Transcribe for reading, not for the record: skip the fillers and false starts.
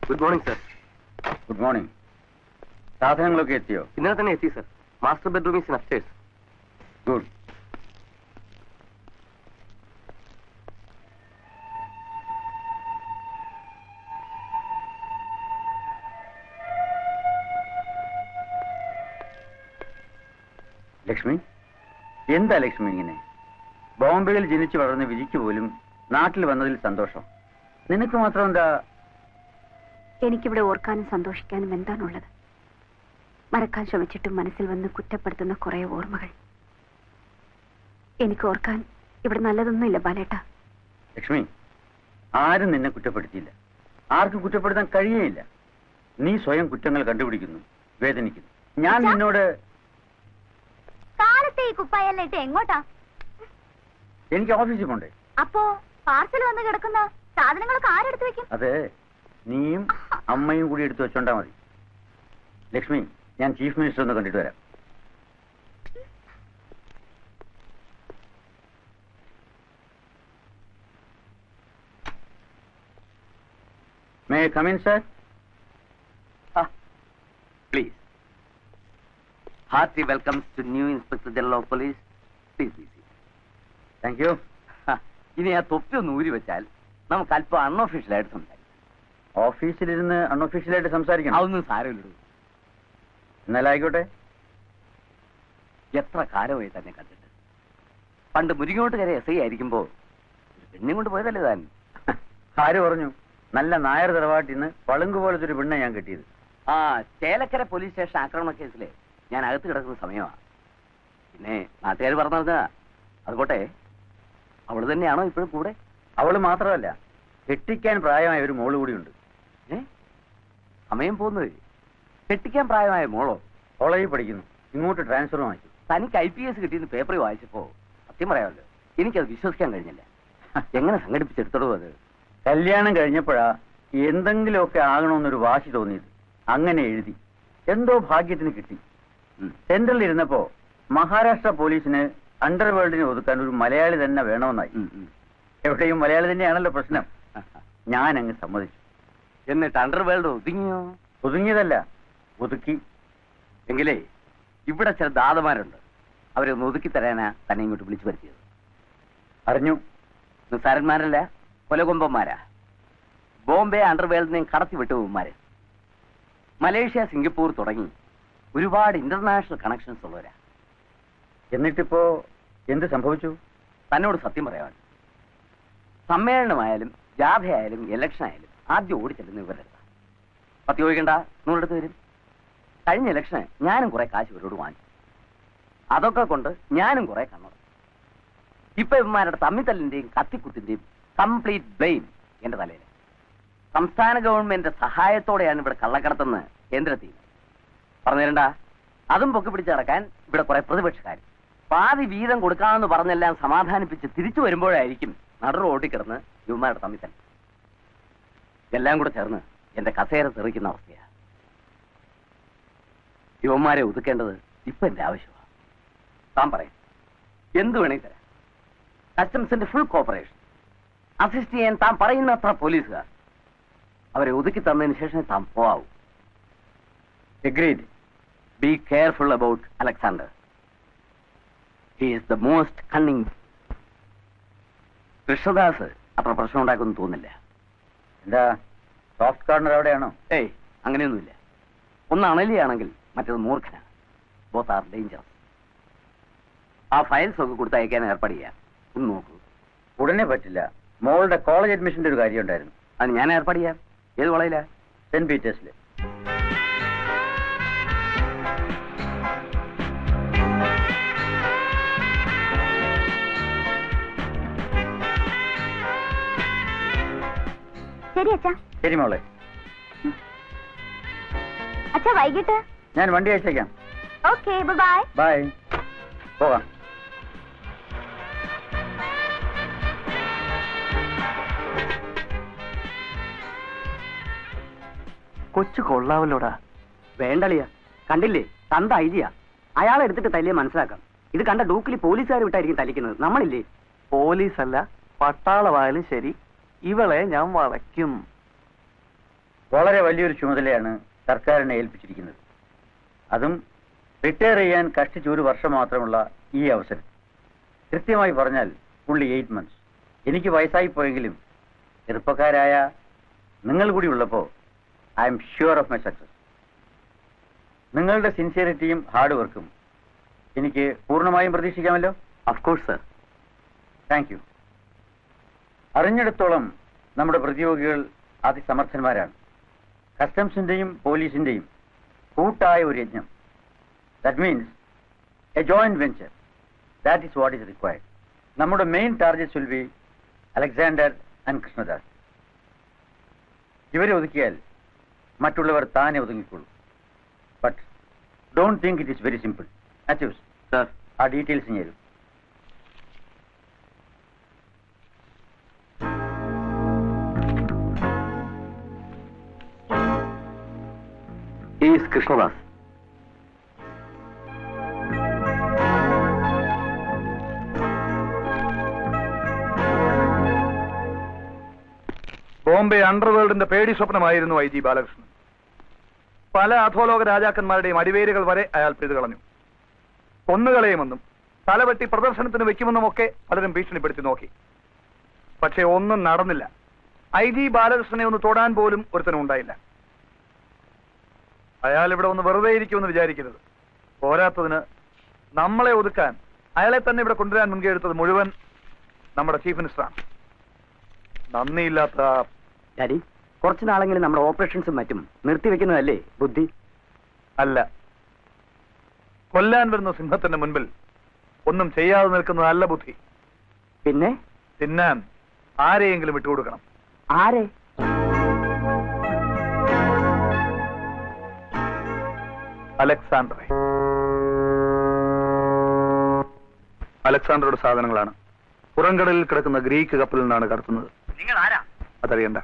Good morning sir. Good morning. സാധനങ്ങളൊക്കെ എത്തിയോ? ഇന്നലെ തന്നെ എത്തി sir. Master bedroom is in upstairs. Good. Lakshmi, എന്താ ലക്ഷ്മി ഇങ്ങനെ? ബോംബെയിൽ ജനിച്ചു വളർന്ന് വിജിക്ക് പോലും നാട്ടിൽ വന്നതിൽ സന്തോഷം. നിനക്ക് മാത്രം എന്താ? എനിക്കിവിടെ ഓർക്കാനും സന്തോഷിക്കാനും എന്താണുള്ളത്? മറക്കാൻ ശ്രമിച്ചിട്ടും മനസ്സിൽ വന്ന് കുറ്റപ്പെടുത്തുന്ന കുറെ ഓർമ്മകൾ. എനിക്ക് ഓർക്കാൻ ഇവിടെ നല്ലതൊന്നുമില്ല ബാലേട്ട. ലക്ഷ്മി, ആരും നിന്നെ കുറ്റപ്പെടുത്തിയില്ല. ആർക്കും കുറ്റപ്പെടുത്താൻ കഴിയേയില്ല. നീ സ്വയം കുറ്റങ്ങൾ കണ്ടുപിടിക്കുന്നു, വേദനിക്കുന്നു. ഞാൻ നിന്നോട് കാലത്തെ ഈ കുപ്പായല്ലിട്ട് എങ്ങോട്ടാ? എനിക്ക് ഓഫീസിൽ പോണ്ടേ? അപ്പോ പാർസൽ വന്ന് കിടക്കുന്ന സാധനങ്ങളൊക്കെ ആരെടുത്ത് വെക്കും? അത് നീയും അമ്മയും കൂടി എടുത്തു വെച്ചോണ്ടാ മതി. ലക്ഷ്മി, ഞാൻ ചീഫ് മിനിസ്റ്റർ ഒന്ന് കണ്ടിട്ട് വരാം. May I come in, sir? Please. Hearty welcomes to new inspector general of police. Please please. Thank you. ഇനി ആ തൊപ്പി ഒന്ന് ഊരി വെച്ചാൽ നമുക്ക് അല്പം അൺഒഫീഷ്യലായിട്ട് സംസാരിക്കാം. ഓഫീസിലിരുന്ന് അൺഒഫീഷ്യലായിട്ട് സംസാരിക്കണം? അതൊന്നും സാരമില്ലൂ. എന്നാലും ആയിക്കോട്ടെ. എത്ര കാലമായി തന്നെ കണ്ടിട്ട്. പണ്ട് മുരിങ്ങോട്ടുകര എസ് ഐ ആയിരിക്കുമ്പോ ഒരു പെണ്ണും കൊണ്ട് പോയതല്ലേ താൻ? ആര് പറഞ്ഞു? നല്ല നായർ തറവാട്ടിന്ന് പളുങ്ക് പോലത്തെ ഒരു പെണ്ണെ ഞാൻ കിട്ടിയത്. ആ ചേലക്കര പോലീസ് സ്റ്റേഷൻ ആക്രമണ കേസിലെ ഞാൻ അകത്ത് കിടക്കുന്ന സമയമാ. പിന്നെ നാട്ടുകാർ പറഞ്ഞതാ. അതുപോട്ടെ, അവള് തന്നെയാണോ ഇപ്പോഴും കൂടെ? അവള് മാത്രമല്ല, കെട്ടിക്കാൻ പ്രായമായ ഒരു മോള് കൂടിയുണ്ട്. സമയം പോകുന്നത്. കെട്ടിക്കാൻ പ്രായമായ മോളോ? കോളേജിൽ പഠിക്കുന്നു. ഇങ്ങോട്ട് ട്രാൻസ്ഫർ വാങ്ങിച്ചു. തനിക്ക് IPS കിട്ടിയെന്ന് പേപ്പറിൽ വായിച്ചപ്പോ സത്യം പറയാമല്ലോ, എനിക്കത് വിശ്വസിക്കാൻ കഴിഞ്ഞില്ല. എങ്ങനെ സംഘടിപ്പിച്ചെടുത്തോ അത്? കല്യാണം കഴിഞ്ഞപ്പോഴാ എന്തെങ്കിലുമൊക്കെ ആകണമെന്നൊരു വാശി തോന്നിയത്. അങ്ങനെ എഴുതി. എന്തോ ഭാഗ്യത്തിന് കിട്ടി. സെൻട്രലിൽ ഇരുന്നപ്പോ മഹാരാഷ്ട്ര പോലീസിന് അണ്ടർവേൾഡിനെ ഒതുക്കാൻ ഒരു മലയാളി തന്നെ വേണമെന്നായി. എവിടെയും മലയാളി തന്നെയാണല്ലോ പ്രശ്നം. ഞാൻ അങ്ങ് സമ്മതിച്ചു. എന്നിട്ട് അണ്ടർവേൾഡ് ഒതുങ്ങിയോ? ഒതുങ്ങിയതല്ല, ഒതുക്കി. എങ്കിലേ ഇവിടെ ചില ദാതമാരുണ്ട്. അവരെ ഒന്ന് ഒതുക്കി തരാനാ തന്നെ ഇങ്ങോട്ട് വിളിച്ചു വരുത്തിയത്. അറിഞ്ഞു. നിസ്സാരന്മാരല്ല, കൊലകൊമ്പന്മാരാ. ബോംബെ അണ്ടർവേൾഡിനെയും കടത്തി വിട്ടവന്മാര്. മലേഷ്യ, സിംഗപ്പൂർ തുടങ്ങി ഒരുപാട് ഇന്റർനാഷണൽ കണക്ഷൻസ് ഉള്ളവരാ. എന്നിട്ടിപ്പോ എന്ത് സംഭവിച്ചു? തന്നോട് സത്യം പറയാൻ, സമ്മേളനമായാലും ജാഥയായാലും ഇലക്ഷൻ ആയാലും ആദ്യം ഓടിച്ചെല്ലുന്ന ഇവരെടുത്ത. പത്തി ചോദിക്കണ്ട, നൂറെടുത്ത് വരും. കഴിഞ്ഞ ഇലക്ഷന് ഞാനും കുറെ കാശ് ഇവരോട് വാങ്ങിച്ചു. അതൊക്കെ കൊണ്ട് ഞാനും കുറെ കണ്ണു. ഇപ്പൊ ഇവന്മാരുടെ തമ്മിത്തല്ലിന്റെയും കത്തിക്കുത്തിന്റെയും കംപ്ലീറ്റ് ബ്ലെയിം എന്റെ തലയിൽ. സംസ്ഥാന ഗവൺമെന്റ് സഹായത്തോടെയാണ് ഇവിടെ കള്ളക്കടത്തെന്ന് കേന്ദ്രത്തിൽ പറഞ്ഞു തരണ്ട. അതും പൊക്കി പിടിച്ച് നടക്കാൻ ഇവിടെ കുറെ പ്രതിപക്ഷക്കാർ. പാതി വീതം കൊടുക്കാമെന്ന് പറഞ്ഞെല്ലാം സമാധാനിപ്പിച്ച് തിരിച്ചു വരുമ്പോഴായിരിക്കും നടു ഓടിക്കിടന്ന് ഇവന്മാരുടെ തമ്മിത്തൽ. എല്ലാം കൂടെ ചേർന്ന് എന്റെ കസേര തെറിക്കുന്ന അവസ്ഥയാ. യുവന്മാരെ ഒതുക്കേണ്ടത് ഇപ്പൊ എന്റെ ആവശ്യമാണ്. താൻ പറയും, എന്തു വേണമെങ്കിൽ തരാം. കസ്റ്റംസിന്റെ ഫുൾ കോപ്പറേഷൻ. അസിസ്റ്റ് ചെയ്യാൻ താൻ പറയുന്ന അത്ര പോലീസുകാർ. അവരെ ഒതുക്കി തന്നതിന് ശേഷം താൻ പോവാവൂ. Agreed. Be careful about Alexander. He is the most cunning. Krishnadas അത്ര പ്രശ്നം ഉണ്ടാക്കുമെന്ന് തോന്നില്ല. എന്താ, സോഫ്റ്റ് കോർണർ എവിടെയാണോ? ഏയ്, അങ്ങനെയൊന്നുമില്ല. ഒന്ന് അണലിയാണെങ്കിൽ മറ്റേത് മൂർഖനാണ്. Both are dangerous. ആ ഫയൽസ് ഒക്കെ കൊടുത്തയക്കാൻ ഏർപ്പാട് ചെയ്യാം. ഒന്ന് നോക്കൂ. ഉടനെ പറ്റില്ല. മോളുടെ കോളേജ് അഡ്മിഷന്റെ ഒരു കാര്യം ഉണ്ടായിരുന്നു. അത് ഞാൻ ഏർപ്പാട് ചെയ്യാം. ഏത് കോളേജിലാ? സെന്റ് പീറ്റേഴ്സിൽ. ശരി അച്ഛാ. ശരി മോളെ. അച്ഛാ, വൈകിട്ട് ഞാൻ വണ്ടി അയച്ചേക്കാം. Okay, bye. ബൈ. പോകാം. കൊച്ചു കൊള്ളാവല്ലോടാ. വേണ്ടളിയ, കണ്ടില്ലേ, തന്ത ഐജിയാ. അയാളെ എടുത്തിട്ട് തല്ലിയെ മനസ്സിലാക്കാം. ഇത് കണ്ട ഡൂക്കിൽ പോലീസുകാർ വിട്ടായിരിക്കും തല്ലിക്കുന്നത്, നമ്മളില്ലേ. പോലീസല്ല, പട്ടാളമായാലും ശരി, ഇവളെ ഞാൻ വളയ്ക്കും. വളരെ വലിയൊരു ചുമതലയാണ് സർക്കാരിനെ ഏൽപ്പിച്ചിരിക്കുന്നത്. അതും റിട്ടയർ ചെയ്യാൻ കഷ്ടിച്ച് 1 വർഷം മാത്രമുള്ള ഈ അവസരം. കൃത്യമായി പറഞ്ഞാൽ ഫുള്ളി 8 months. എനിക്ക് വയസ്സായി പോയെങ്കിലും ചെറുപ്പക്കാരായ നിങ്ങൾ കൂടി ഉള്ളപ്പോൾ I am sure of my success. നിങ്ങളുടെ സിൻസിയറിറ്റിയും ഹാർഡ് വർക്കും എനിക്ക് പൂർണ്ണമായും പ്രതീക്ഷിക്കാമല്ലോ? Of course sir. Thank you. അറിഞ്ഞിടത്തോളം നമ്മുടെ പ്രതിയോഗികൾ അതിസമർത്ഥന്മാരാണ്. കസ്റ്റംസിന്റെയും പോലീസിന്റെയും കൂട്ടായ ഒരു യജ്ഞം. That means a joint venture. That is what is required. നമ്മുടെ main targets will be Alexander and Krishnadas. ഇവരെ ഒതുക്കിയാൽ മറ്റുള്ളവർ താനെ ഒതുങ്ങിക്കൊള്ളൂ. But don't think it is very simple. Mathews sir, ആ ഡീറ്റെയിൽസ് തരും. ഈസ് കൃഷ്ണദാസ്. ബോംബെ അണ്ടർവേൾഡിന്റെ പേടി സ്വപ്നമായിരുന്നു IG ബാലകൃഷ്ണൻ. പല അധോലോക രാജാക്കന്മാരുടെയും അടിവേരുകൾ വരെ അയാൾ പിഴുതു കളഞ്ഞു. കൊന്നുകളയുമെന്നും തലവെട്ടി പ്രദർശനത്തിന് വെക്കുമെന്നുമൊക്കെ പലരും ഭീഷണിപ്പെടുത്തി നോക്കി. പക്ഷെ ഒന്നും നടന്നില്ല. IG ബാലകൃഷ്ണനെ ഒന്ന് തൊടാൻ പോലും ഒരുത്തനും ഉണ്ടായില്ല. അയാൾ ഇവിടെ ഒന്ന് വെറുതെ ഇരിക്കുമെന്ന് വിചാരിക്കരുത്. പോരാത്തതിന് നമ്മളെ ഒതുക്കാൻ അയാളെ തന്നെ ഇവിടെ കൊണ്ടുവരാൻ മുൻകൈ എടുത്തത് മുഴുവൻ നമ്മുടെ ചീഫ് മിനിസ്റ്ററാണ്. നന്ദിയില്ലാത്ത ഡാഡി, കുറച്ചു നാളെങ്കിലും നമ്മുടെ ഓപ്പറേഷൻസും മറ്റും നിർത്തിവെക്കുന്നതല്ലേ ബുദ്ധി? അല്ല, കൊല്ലാൻ വരുന്ന സിംഹത്തിന്റെ മുൻപിൽ ഒന്നും ചെയ്യാതെ നിൽക്കുന്നതല്ല ബുദ്ധി. പിന്നെ തിന്നാൻ ആരെയെങ്കിലും വിട്ടുകൊടുക്കണം. ആരെ? അലക്സാണ്ടറെ. അലക്സാണ്ടറുടെ സാധനങ്ങളാണ് പുറംകടലിൽ കിടക്കുന്ന ഗ്രീക്ക് കപ്പലിൽ നിന്നാണ് കടത്തുന്നത്. നിങ്ങൾ ആരാ? അതറിയണ്ട.